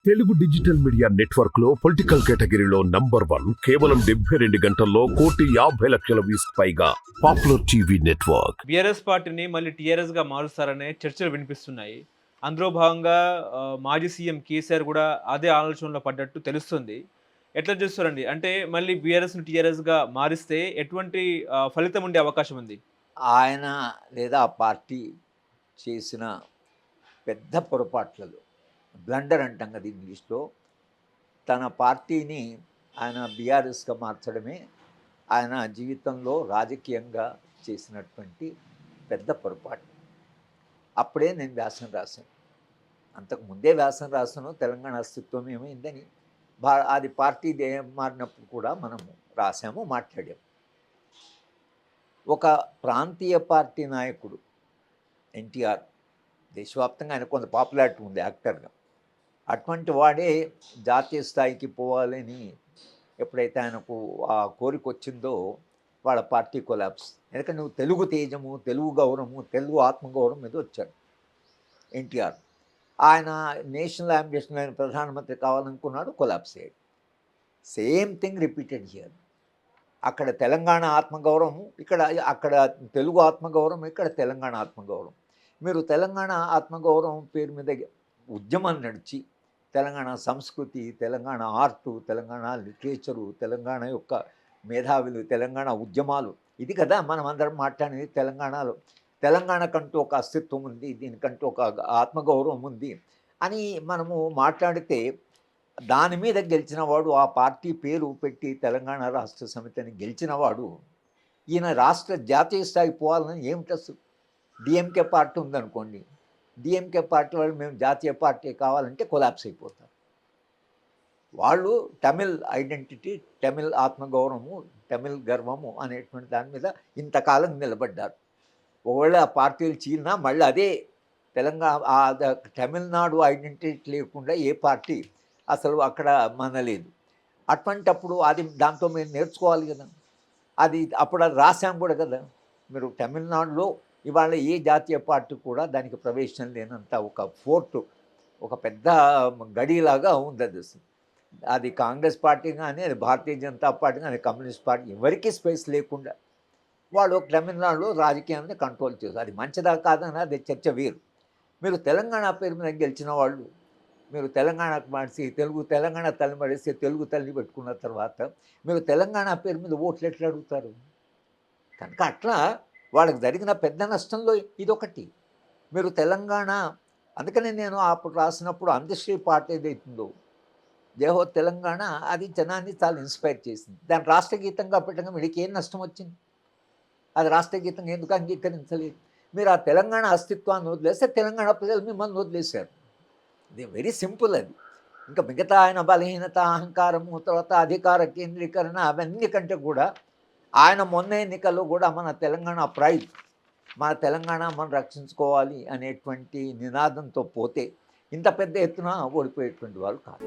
Telugu digital media network లో political కేటగిరీలో number 1 కేవలం 72 గంటల్లో 1,50,00,000 వ్యూస్ పైగా పాపులర్ టీవీ నెట్వర్క్. బీఆర్ఎస్ పార్టీని మళ్ళీ టీఆర్ఎస్గా మారుస్తారనే చర్చలు వినిపిస్తున్నాయి. అందులో భాగంగా మాజీ సీఎం కేసీఆర్ కూడా అదే ఆలోచనలో పడ్డట్టు తెలుస్తుంది. ఎట్లా చూస్తారండి? అంటే మళ్ళీ బీఆర్ఎస్‌ని టీఆర్ఎస్‌గా మారిస్తే ఎటువంటి ఫలితం ఉండే అవకాశం ఉంది? ఆయన లేదా ఆ పార్టీ చేసిన పెద్ద పొరపాట్లలో బ్లండర్ అంటాం కదా ఇంగ్లీష్లో, తన పార్టీని ఆయన బీఆర్ఎస్గా మార్చడమే ఆయన జీవితంలో రాజకీయంగా చేసినటువంటి పెద్ద పొరపాటు. అప్పుడే నేను వ్యాసం రాశాను. అంతకు ముందే వ్యాసం రాశాను, తెలంగాణ అస్తిత్వం ఏమైందని. అది పార్టీ మారినప్పుడు కూడా మనము రాసాము, మాట్లాడాము. ఒక ప్రాంతీయ పార్టీ నాయకుడు ఎన్టీఆర్, దేశవ్యాప్తంగా ఆయన కొంత పాపులారిటీ ఉంది యాక్టర్గా, అటువంటి వాడే జాతీయ స్థాయికి పోవాలని ఎప్పుడైతే ఆయనకు ఆ కోరిక వచ్చిందో వాళ్ళ పార్టీ కొలాప్స్. ఎందుకంటే నువ్వు తెలుగు తేజము, తెలుగు గౌరవము, తెలుగు ఆత్మగౌరవం మీద వచ్చాడు ఎన్టీఆర్. ఆయన నేషనల్ అంబిషన్, ఆయన ప్రధానమంత్రి కావాలనుకున్నాడు, కొలాప్స్ అయ్యాడు. Same thing repeated here. అక్కడ తెలంగాణ ఆత్మగౌరవం, అక్కడ తెలుగు ఆత్మగౌరవం, ఇక్కడ తెలంగాణ ఆత్మగౌరవం. మీరు తెలంగాణ ఆత్మగౌరవం పేరు మీద ఉద్యమం నడిచి తెలంగాణ సంస్కృతి, తెలంగాణ ఆర్టు, తెలంగాణ లిటరేచరు, తెలంగాణ యొక్క మేధావులు, తెలంగాణ ఉద్యమాలు, ఇది కదా మనం అందరం మాట్లాడేది. తెలంగాణలో తెలంగాణకంటూ ఒక అస్తిత్వం ఉంది, దీనికంటూ ఒక ఆత్మగౌరవం ఉంది అని మనము మాట్లాడితే, దాని మీద గెలిచినవాడు, ఆ పార్టీ పేరు పెట్టి తెలంగాణ రాష్ట్ర సమితిని గెలిచినవాడు, ఈయన రాష్ట్ర జాతీయ స్థాయి పోవాలని ఏమిటి అసలు? డిఎంకే పార్టీ ఉందనుకోండి, డిఎంకే పార్టీ వాళ్ళు మేము జాతీయ పార్టీ కావాలంటే కొలాప్స్ అయిపోతారు. వాళ్ళు తమిళ్ ఐడెంటిటీ, తమిళ్ ఆత్మగౌరవము, తమిళ్ గర్వము అనేటువంటి దాని మీద ఇంతకాలం నిలబడ్డారు. ఒకవేళ ఆ పార్టీలు చీలినా మళ్ళీ అదే తమిళనాడు ఐడెంటిటీ లేకుండా ఏ పార్టీ అసలు అక్కడ మనలేదు. అటువంటప్పుడు దాంతో మేము నేర్చుకోవాలి కదా. అప్పుడు అది రాసాం కూడా కదా. మీరు తమిళనాడులో ఇవాళ ఏ జాతీయ పార్టీ కూడా దానికి ప్రవేశం లేనంత ఒక ఫోర్టు, ఒక పెద్ద గడిలాగా ఉంది అది. అది కాంగ్రెస్ పార్టీ కానీ, అది భారతీయ జనతా పార్టీ కానీ, కమ్యూనిస్ట్ పార్టీ, ఎవరికీ స్పేస్ లేకుండా వాళ్ళు తమిళనాడులో రాజకీయాన్ని కంట్రోల్ చేస్తారు. అది మంచిదా కాదని అది చర్చ వేరు. మీరు తెలంగాణ పేరు మీద గెలిచిన వాళ్ళు, మీరు తెలంగాణకు మార్చి తెలంగాణ తల్లి మరిస్తే తెలుగు తల్లి పెట్టుకున్న తర్వాత మీరు తెలంగాణ పేరు మీద ఓట్లు ఎట్లా అడుగుతారు? కనుక అట్లా వాళ్ళకి జరిగిన పెద్ద నష్టంలో ఇదొకటి. మీరు తెలంగాణ, అందుకనే నేను అప్పుడు రాసినప్పుడు అందశ్రీ పాట ఏదైతుందో జయహో తెలంగాణ, అది జనాన్ని చాలా ఇన్స్పైర్ చేసింది. దాన్ని రాష్ట్రగీతంగా పెట్టగా వీడికి ఏం నష్టం వచ్చింది? అది రాష్ట్రగీతంగా ఎందుకు అంగీకరించలేదు? మీరు ఆ తెలంగాణ అస్తిత్వాన్ని వదిలేస్తే తెలంగాణ ప్రజలు మిమ్మల్ని వదిలేశారు. ఇది వెరీ సింపుల్. అది ఇంకా మిగతా ఆయన బలహీనత, అహంకారము, తర్వాత అధికార కేంద్రీకరణ, అవన్నీ కంటే కూడా ఆయన మొన్న ఎన్నికల్లో కూడా మన తెలంగాణ ప్రైడ్, మన తెలంగాణ మనం రక్షించుకోవాలి అనేటువంటి నినాదంతో పోతే ఇంత పెద్ద ఎత్తున ఓడిపోయేటువంటి వాళ్ళు కాదు.